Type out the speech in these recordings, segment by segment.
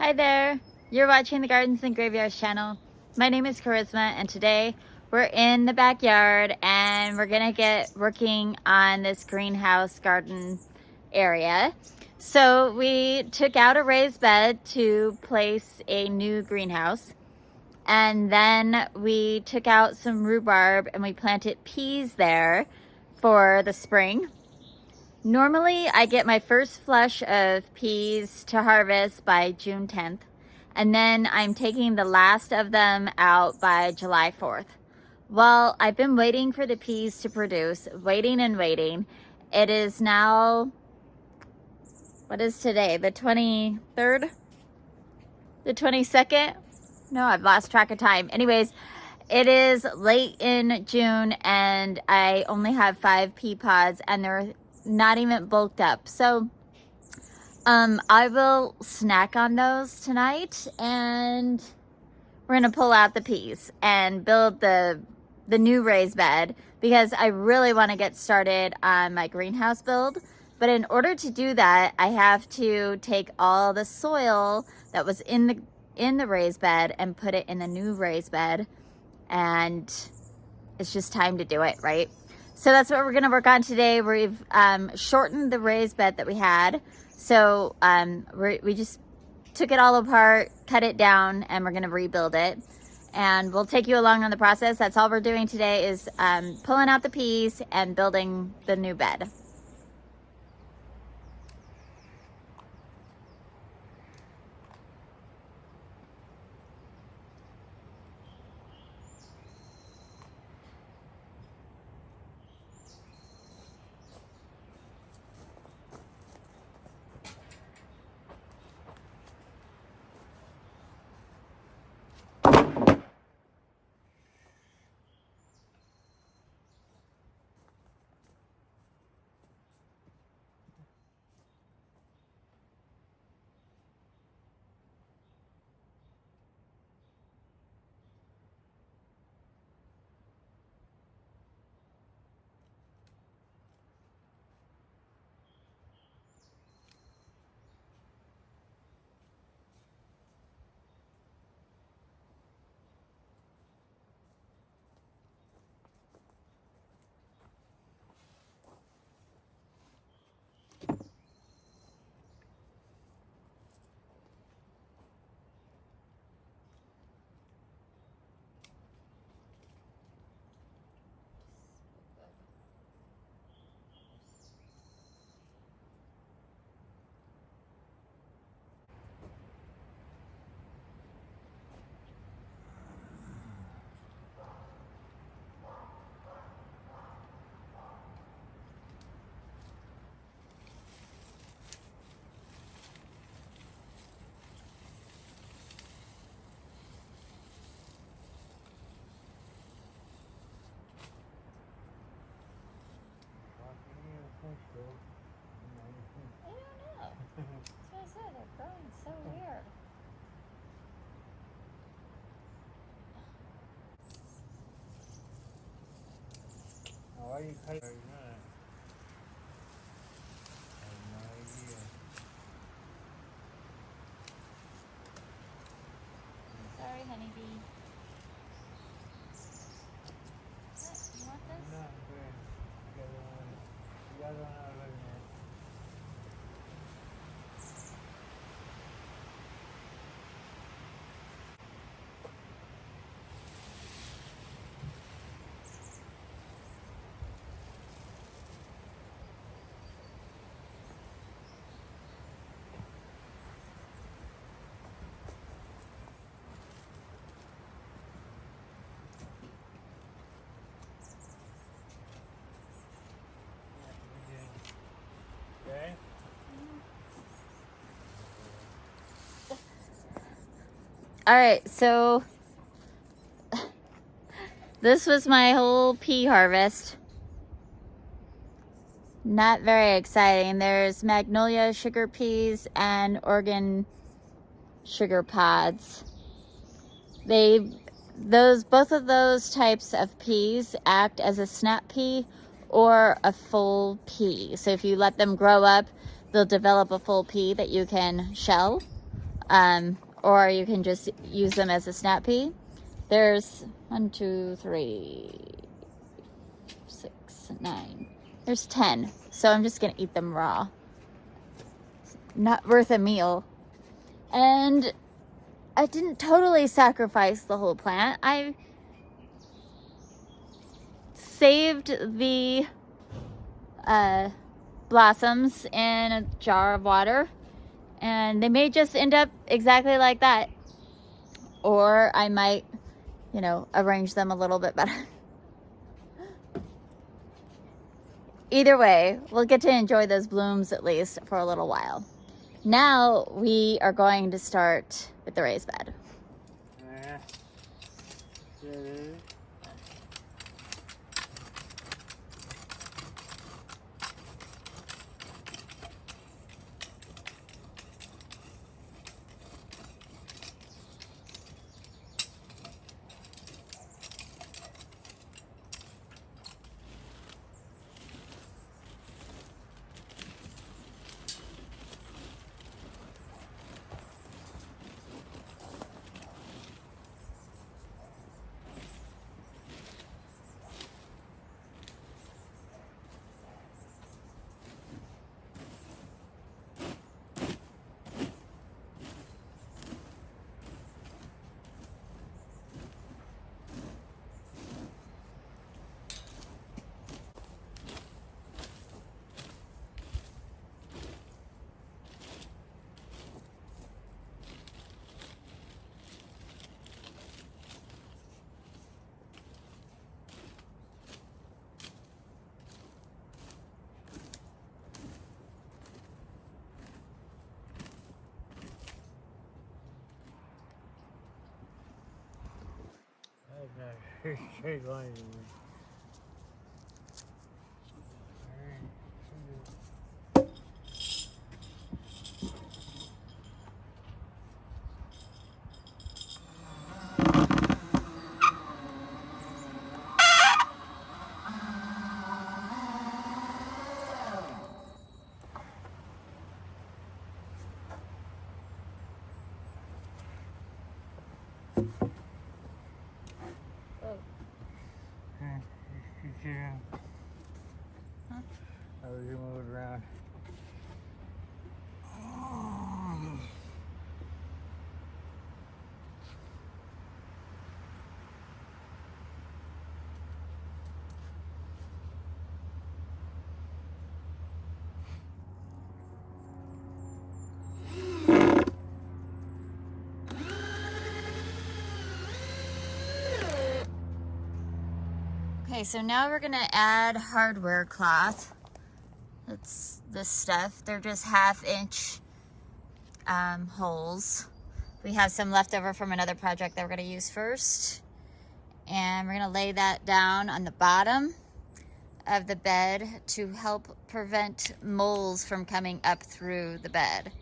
Hi there, you're watching the Gardens and Graveyards channel. My name is Charisma and today we're in the backyard and we're gonna get working on this greenhouse garden area. So we took out a raised bed to place a new greenhouse, and then we took out some rhubarb and we planted peas there for the spring. Normally, I get my first flush of peas to harvest by June 10th, and then I'm taking the last of them out by July 4th. Well, I've been waiting for the peas to produce, waiting and waiting. It is now, what is today, the 23rd? The 22nd? No, I've lost track of time. Anyways, it is late in June and I only have 5 pea pods and they're not even bulked up. So I will snack on those tonight, and we're gonna pull out the peas and build the new raised bed because I really want to get started on my greenhouse build. But in order to do that, I have to take all the soil that was in the raised bed and put it in the new raised bed, and it's just time to do it, right? So that's what we're gonna work on today. We've shortened the raised bed that we had. So we just took it all apart, cut it down, and we're gonna rebuild it. And we'll take you along on the process. That's all we're doing today is pulling out the peas and building the new bed. I don't know. That's what I said. They're growing so weird. Why are you cutting? I have no idea. Sorry, honeybee. You want this? No, I'm good. You guys don't have it, man. Okay? All right, so this was my whole pea harvest. Not very exciting. There's magnolia sugar peas and Oregon sugar pods. Both of those types of peas act as a snap pea or a full pea. So if you let them grow up, they'll develop a full pea that you can shell. or you can just use them as a snap pea. There's 1, 2, 3, 6, 9. There's 10. So I'm just gonna eat them raw. Not worth a meal. And I didn't totally sacrifice the whole plant. I saved the blossoms in a jar of water, and they may just end up exactly like that. Or I might, you know, arrange them a little bit better. Either way, we'll get to enjoy those blooms at least for a little while. Now we are going to start with the raised bed. Yeah. That's not straight line. Huh? I was moving around. Okay, so now we're gonna add hardware cloth. It's this stuff. They're just 1/2 inch holes. We have some left over from another project that we're gonna use first. And we're gonna lay that down on the bottom of the bed to help prevent moles from coming up through the bed.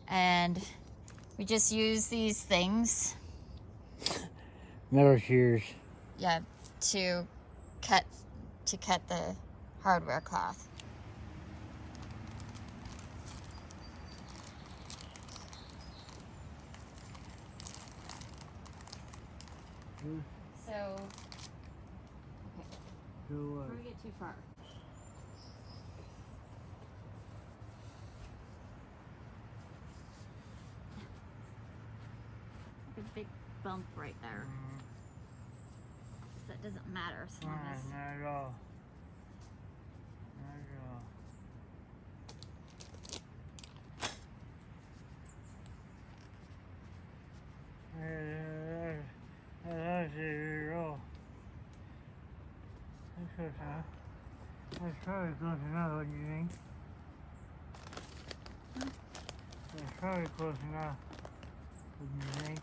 And we just use these things, Metal shears. yeah, to cut the hardware cloth. So, okay, So, before we get too far. Like a big bump right there. That doesn't matter as long as... not at all. Not at all. That's it all. That's probably close enough, what do you think? That's probably close enough. What do you think?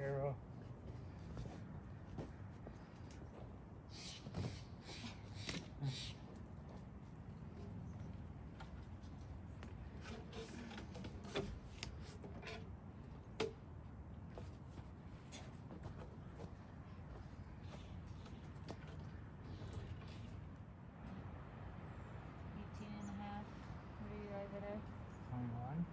Carol. What do you guys at? 21.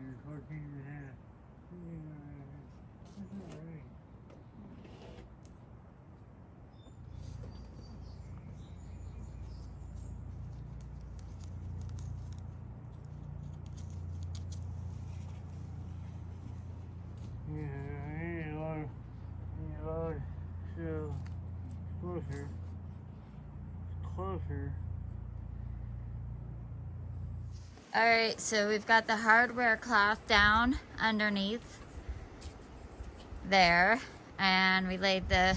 You're 14 and a half. That's all right. Yeah, I need a lot, so closer, closer. All right, so we've got the hardware cloth down underneath there, and we laid the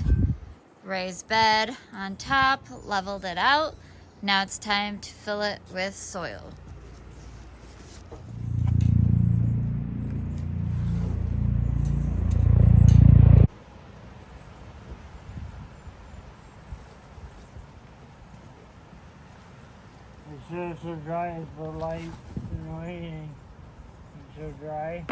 raised bed on top, leveled it out. Now it's time to fill it with soil. It's so dry, it's the light, you know, anything. It's so dry.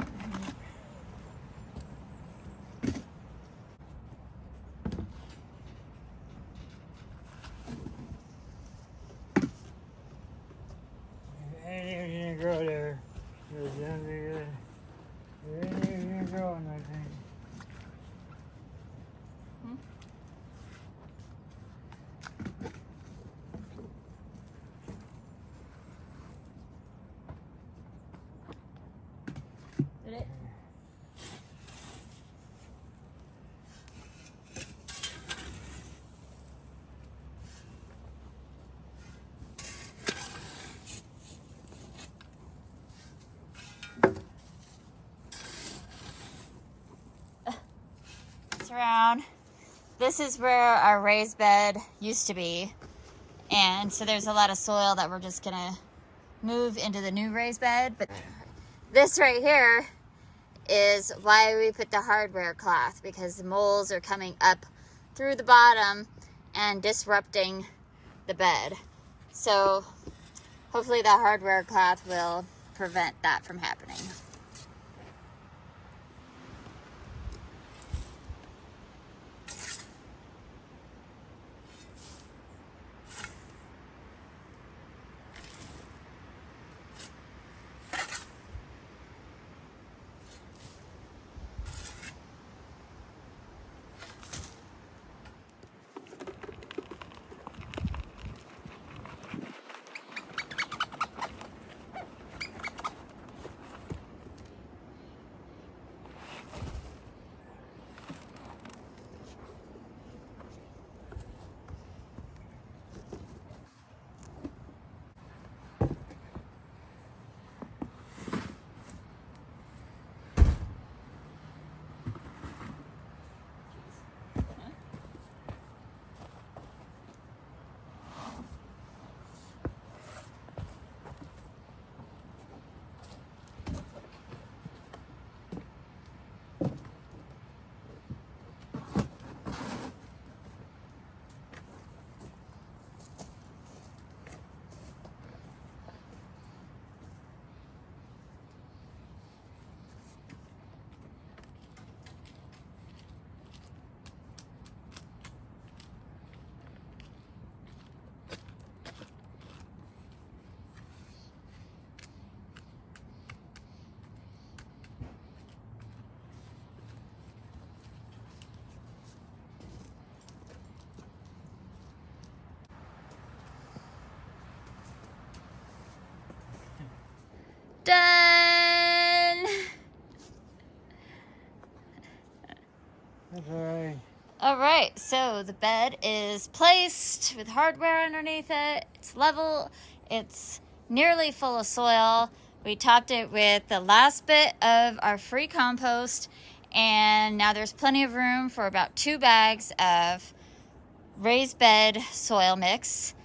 Anything's gonna grow there. Anything's gonna grow in that thing. Did it? Around. This is where our raised bed used to be, and so there's a lot of soil that we're just gonna move into the new raised bed. But this right here is why we put the hardware cloth, because the moles are coming up through the bottom and disrupting the bed. So hopefully the hardware cloth will prevent that from happening. Done! That's alright. Alright, so the bed is placed with hardware underneath it. It's level. It's nearly full of soil. We topped it with the last bit of our free compost, and now there's plenty of room for about 2 bags of raised bed soil mix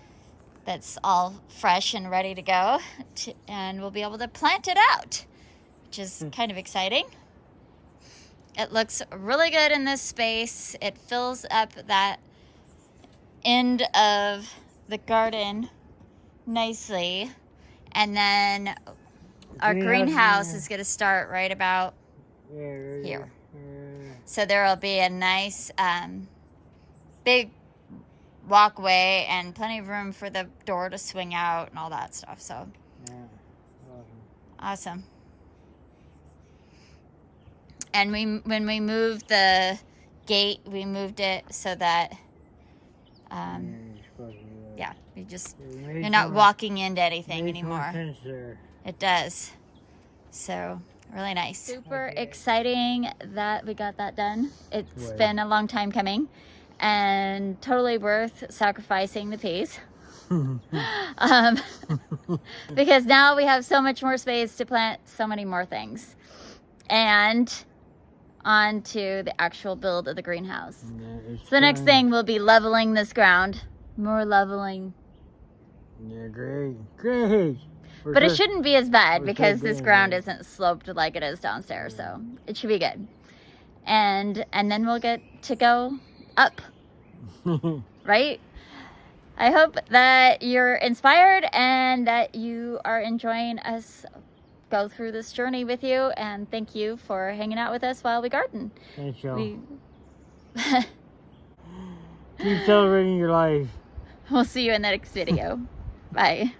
that's all fresh and ready to go, and we'll be able to plant it out, which is kind of exciting. It looks really good in this space. It fills up that end of the garden nicely, and then our greenhouse is going to start right about here. So there will be a nice big walkway and plenty of room for the door to swing out and all that stuff. So Yeah, awesome. And when we moved the gate, we moved it so that yeah, you're not walking into anything anymore. It does. So really nice. Super exciting that we got that done. It's been a long time coming, and totally worth sacrificing the peas. Because now we have so much more space to plant so many more things. And on to the actual build of the greenhouse. So the next thing will be leveling this ground. More leveling. Yeah, great. But it shouldn't be as bad because this ground isn't sloped like it is downstairs, so it should be good. And then we'll get to go up, right? I hope that you're inspired and that you are enjoying us go through this journey with you, and thank you for hanging out with us while we garden. Thanks, y'all. Keep celebrating your life. We'll see you in the next video. Bye.